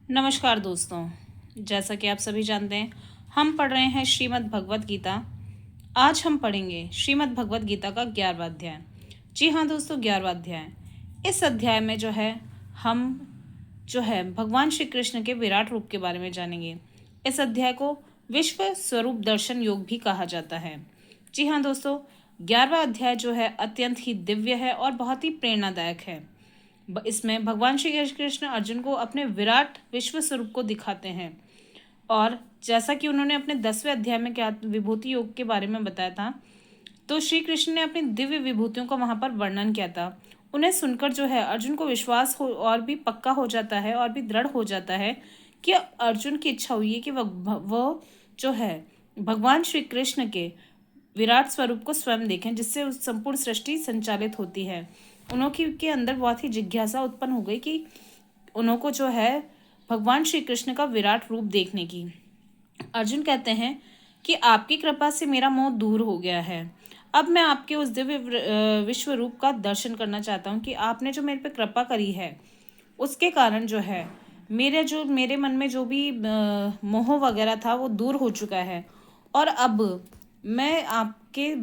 नमस्कार दोस्तों। जैसा कि आप सभी जानते हैं, हम पढ़ रहे हैं श्रीमद् भगवत गीता। आज हम पढ़ेंगे श्रीमद् भगवत गीता का 11वां अध्याय। जी हाँ दोस्तों, 11वां अध्याय। इस अध्याय में हम भगवान श्री कृष्ण के विराट रूप के बारे में जानेंगे। इस अध्याय को विश्व स्वरूप दर्शन योग भी कहा जाता है। जी हाँ दोस्तों, 11वां अध्याय अत्यंत ही दिव्य है और बहुत ही प्रेरणादायक है। इसमें भगवान श्री कृष्ण अर्जुन को अपने विराट विश्व स्वरूप को दिखाते हैं। और जैसा कि उन्होंने अपने 10वें अध्याय में क्या विभूति योग के बारे में बताया था, तो श्री कृष्ण ने अपनी दिव्य विभूतियों का वहां पर वर्णन किया था। उन्हें सुनकर अर्जुन को विश्वास हो और भी पक्का हो जाता है और भी दृढ़ हो जाता है कि अर्जुन की इच्छा हुई है कि वह भगवान श्री कृष्ण के विराट स्वरूप को स्वयं देखें, जिससे उस संपूर्ण सृष्टि संचालित होती है। उन्होंने के अंदर बहुत ही जिज्ञासा उत्पन्न हो गई कि उनको भगवान श्री कृष्ण का विराट रूप देखने की। अर्जुन कहते हैं कि आपकी कृपा से मेरा मोह दूर हो गया है। अब मैं आपके उस दिव्य विश्व रूप का दर्शन करना चाहता हूँ कि आपने जो मेरे पे कृपा करी है, उसके कारण मेरे मन में जो भी मोह वगैरह था वो दूर हो चुका है। और अब मैं आपके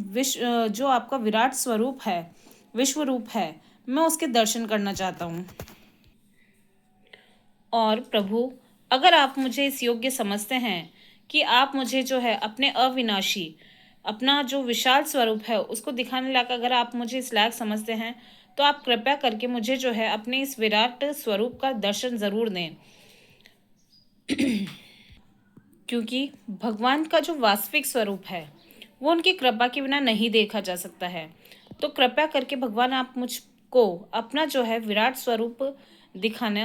जो आपका विराट स्वरूप है, विश्व रूप है, मैं उसके दर्शन करना चाहता हूँ। और प्रभु, अगर आप मुझे इस योग्य समझते हैं कि आप मुझे अपने अविनाशी, अपना जो विशाल स्वरूप है उसको दिखाने लायक, अगर आप मुझे इस लायक समझते हैं, तो आप कृपया करके मुझे अपने इस विराट स्वरूप का दर्शन जरूर दें। क्योंकि भगवान का जो वास्तविक स्वरूप है वो उनकी कृपा के बिना नहीं देखा जा सकता है। तो कृपया करके भगवान, आप मुझको अपना विराट स्वरूप दिखाने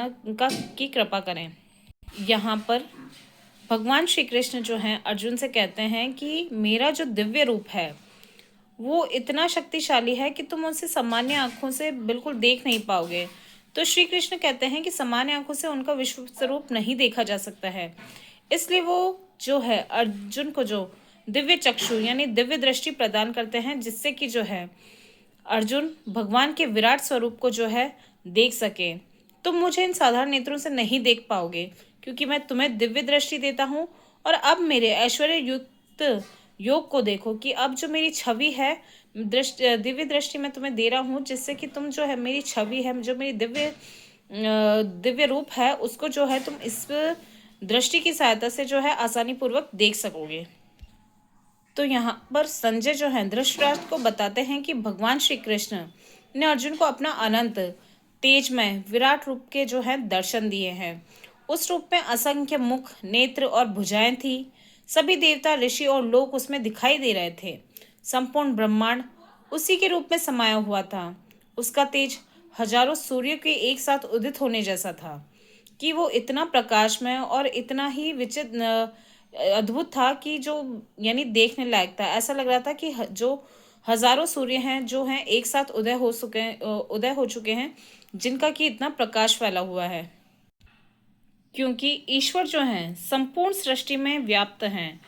की कृपा करें। यहाँ पर भगवान श्री कृष्ण अर्जुन से कहते हैं कि मेरा जो दिव्य रूप है वो इतना शक्तिशाली है कि तुम उसे सामान्य आंखों से बिल्कुल देख नहीं पाओगे। तो श्री कृष्ण कहते हैं कि सामान्य आंखों से उनका विश्व स्वरूप नहीं देखा जा सकता है। इसलिए वो अर्जुन को दिव्य चक्षु यानी दिव्य दृष्टि प्रदान करते हैं, जिससे कि अर्जुन भगवान के विराट स्वरूप को देख सके। तुम मुझे इन साधारण नेत्रों से नहीं देख पाओगे, क्योंकि मैं तुम्हें दिव्य दृष्टि देता हूँ। और अब मेरे ऐश्वर्य युक्त योग को देखो कि अब जो मेरी छवि है, दिव्य दृष्टि मैं तुम्हें दे रहा हूँ, जिससे कि तुम मेरी छवि है, जो मेरी दिव्य रूप है, उसको तुम इस दृष्टि की सहायता से आसानी पूर्वक देख सकोगे। तो यहाँ पर संजय धृतराष्ट्र को बताते हैं कि भगवान श्री कृष्ण ने अर्जुन को अपना अनंत तेजमय विराट रूप के दर्शन दिए हैं। उस रूप में असंख्य मुख, नेत्र और भुजाएं थी। सभी देवता, ऋषि और लोग उसमें दिखाई दे रहे थे। संपूर्ण ब्रह्मांड उसी के रूप में समाया हुआ था। उसका तेज हजारों सूर्य के एक साथ उदित होने जैसा था कि वो इतना प्रकाशमय और इतना ही विचित्र अद्भुत था कि यानी देखने लायक था। ऐसा लग रहा था कि जो हजारों सूर्य हैं एक साथ उदय हो चुके हैं, जिनका कि इतना प्रकाश फैला हुआ है। क्योंकि ईश्वर संपूर्ण सृष्टि में व्याप्त हैं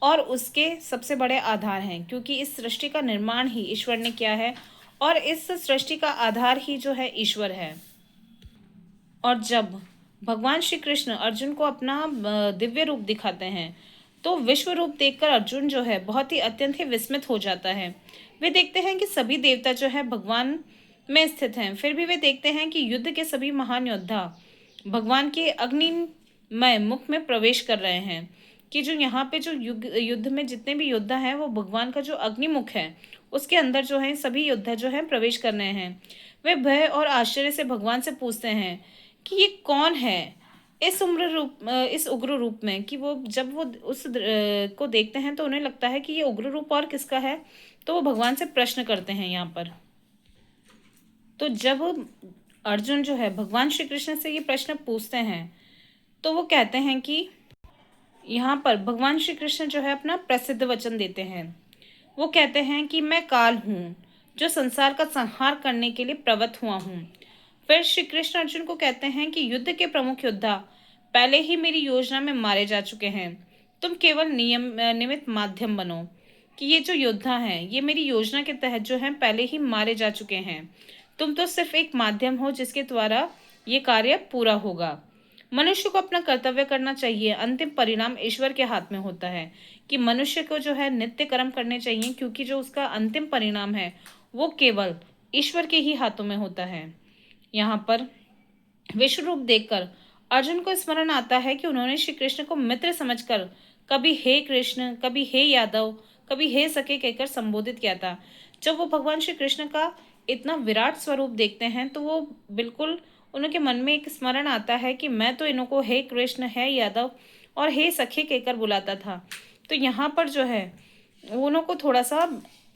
और उसके सबसे बड़े आधार हैं, क्योंकि इस सृष्टि का निर्माण ही ईश्वर ने किया है और इस सृष्टि का आधार ही ईश्वर है। और जब भगवान श्री कृष्ण अर्जुन को अपना दिव्य रूप दिखाते हैं, तो विश्व रूप देखकर अर्जुन बहुत ही अत्यंत ही विस्मित हो जाता है। वे देखते हैं कि सभी देवता भगवान में स्थित हैं। फिर भी वे देखते हैं कि युद्ध के सभी महान योद्धा भगवान के अग्निमय मुख में प्रवेश कर रहे हैं। कि यहाँ पे युद्ध में जितने भी योद्धा हैं, वो भगवान का जो अग्निमुख है उसके अंदर सभी योद्धा प्रवेश कर रहे हैं। वे भय और आश्चर्य से भगवान से पूछते हैं कि ये कौन है इस उग्र रूप में। कि जब वो उस को देखते हैं तो उन्हें लगता है कि ये उग्र रूप और किसका है, तो वो भगवान से प्रश्न करते हैं यहाँ पर। तो जब अर्जुन भगवान श्री कृष्ण से ये प्रश्न पूछते हैं, तो वो कहते हैं कि यहाँ पर भगवान श्री कृष्ण अपना प्रसिद्ध वचन देते हैं। वो कहते हैं कि मैं काल हूँ, जो संसार का संहार करने के लिए प्रवृत्त हुआ हूँ। फिर श्री कृष्ण अर्जुन को कहते हैं कि युद्ध के प्रमुख योद्धा पहले ही मेरी योजना में मारे जा चुके हैं। तुम केवल निमित्त माध्यम बनो। कि ये जो योद्धा हैं, ये मेरी योजना के तहत पहले ही मारे जा चुके हैं। तुम तो सिर्फ एक माध्यम हो जिसके द्वारा ये कार्य पूरा होगा। मनुष्य को अपना कर्तव्य करना चाहिए, अंतिम परिणाम ईश्वर के हाथ में होता है कि मनुष्य को जो है नित्य कर्म करने चाहिए, क्योंकि जो उसका अंतिम परिणाम है वो केवल ईश्वर के ही हाथों में होता है। यहाँ पर विश्व रूप देखकर अर्जुन को स्मरण आता है कि उन्होंने श्री कृष्ण को मित्र समझकर कभी हे कृष्ण, कभी हे यादव, कभी हे सखे कहकर संबोधित किया था। जब वो भगवान श्री कृष्ण का इतना विराट स्वरूप देखते हैं तो वो बिल्कुल उनके मन में एक स्मरण आता है कि मैं तो इनको हे कृष्ण, हे यादव और हे सखे कहकर बुलाता था। तो यहाँ पर जो है उनको थोड़ा सा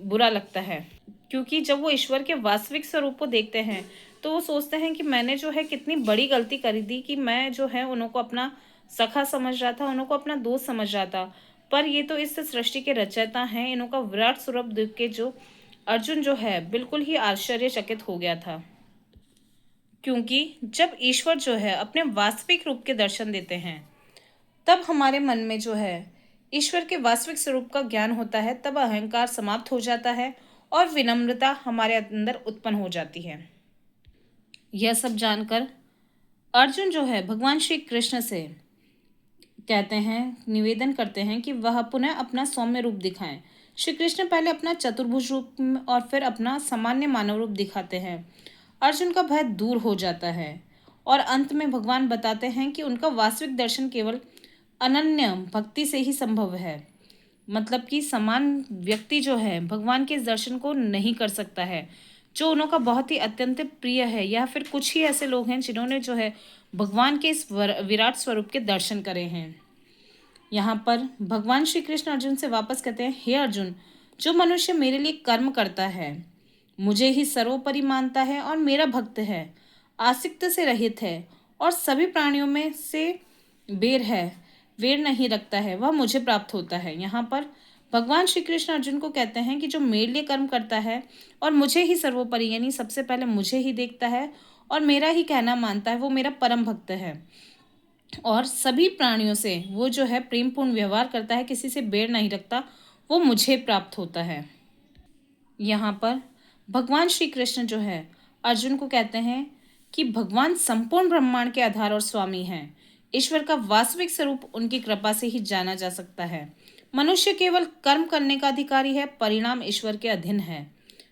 बुरा लगता है, क्योंकि जब वो ईश्वर के वास्तविक स्वरूप को देखते हैं तो वो सोचते हैं कि मैंने जो है कितनी बड़ी गलती करी थी कि मैं जो है उनको अपना सखा समझ रहा था, उनको अपना दोस्त समझ रहा था। पर ये तो इस सृष्टि के रचयिता हैं, इनका विराट स्वरूप देख के जो अर्जुन जो है बिल्कुल ही आश्चर्यचकित हो गया था। क्योंकि जब ईश्वर जो है अपने वास्तविक रूप के दर्शन देते हैं तब हमारे मन में जो है ईश्वर के वास्तविक स्वरूप का ज्ञान होता है, तब अहंकार समाप्त हो जाता है और विनम्रता हमारे अंदर उत्पन्न हो जाती है। यह सब जानकर अर्जुन जो है भगवान श्री कृष्ण से कहते हैं, निवेदन करते हैं कि वह पुनः अपना सौम्य रूप दिखाएं। श्री कृष्ण पहले अपना चतुर्भुज रूप और फिर अपना सामान्य मानव रूप दिखाते हैं। अर्जुन का भय दूर हो जाता है और अंत में भगवान बताते हैं कि उनका वास्तविक दर्शन केवल अनन्य भक्ति से ही संभव है। मतलब कि समान व्यक्ति जो है भगवान के इस दर्शन को नहीं कर सकता है, जो उनका बहुत ही अत्यंत प्रिय है, या फिर कुछ ही ऐसे लोग हैं जिन्होंने जो है भगवान के इस विराट स्वरूप के दर्शन करे हैं। यहाँ पर भगवान श्री कृष्ण अर्जुन से वापस कहते हैं, हे अर्जुन, जो मनुष्य मेरे लिए कर्म करता है, मुझे ही सर्वोपरि मानता है और मेरा भक्त है, आसक्त से रहित है और सभी प्राणियों में से वेर नहीं रखता है, वह मुझे प्राप्त होता है। यहाँ पर भगवान श्री कृष्ण अर्जुन को कहते हैं कि जो मेरे लिए कर्म करता है और मुझे ही सर्वोपरि यानी सबसे पहले मुझे ही देखता है और मेरा ही कहना मानता है, वो मेरा परम भक्त है और सभी प्राणियों से वो जो है प्रेमपूर्ण व्यवहार करता है, किसी से बैर नहीं रखता, वो मुझे प्राप्त होता है। यहाँ पर भगवान श्री कृष्ण जो है अर्जुन को कहते हैं कि भगवान संपूर्ण ब्रह्मांड के आधार और स्वामी हैं। ईश्वर का वास्तविक स्वरूप उनकी कृपा से ही जाना जा सकता है। मनुष्य केवल कर्म करने का अधिकारी है, परिणाम ईश्वर के अधीन है।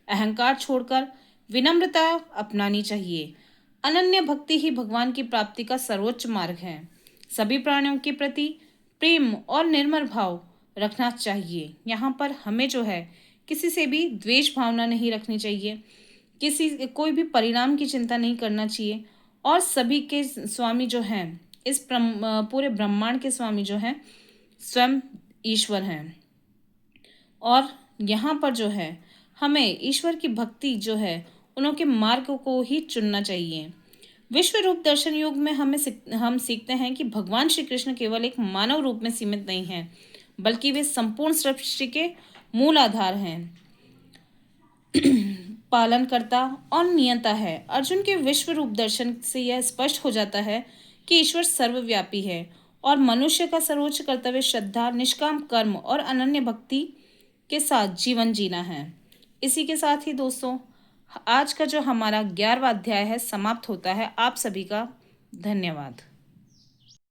अहंकार छोड़कर विनम्रता अपनानी चाहिए। अनन्य भक्ति ही भगवान की प्राप्ति का सर्वोच्च मार्ग है। सभी प्राणियों के प्रति प्रेम और निर्मल भाव रखना चाहिए। यहाँ पर हमें जो है किसी से भी द्वेष भावना नहीं रखनी चाहिए, कोई भी परिणाम की चिंता नहीं करना चाहिए और सभी के स्वामी जो हैं, इस पूरे ब्रह्मांड के स्वामी जो हैं स्वयं ईश्वर हैं। और यहाँ पर जो है हमें ईश्वर की भक्ति जो है उनके मार्ग को ही चुनना चाहिए। विश्व रूप दर्शन योग में हम सीखते हैं कि भगवान श्री कृष्ण केवल एक मानव रूप में सीमित नहीं हैं, बल्कि वे संपूर्ण सृष्टि के मूल आधार हैं, पालनकर्ता और नियंता है। अर्जुन के विश्व रूप दर्शन से यह स्पष्ट हो जाता है कि ईश्वर सर्वव्यापी है और मनुष्य का सर्वोच्च कर्तव्य श्रद्धा, निष्काम कर्म और अनन्य भक्ति के साथ जीवन जीना है। इसी के साथ ही दोस्तों आज का जो हमारा 11वां अध्याय है समाप्त होता है। आप सभी का धन्यवाद।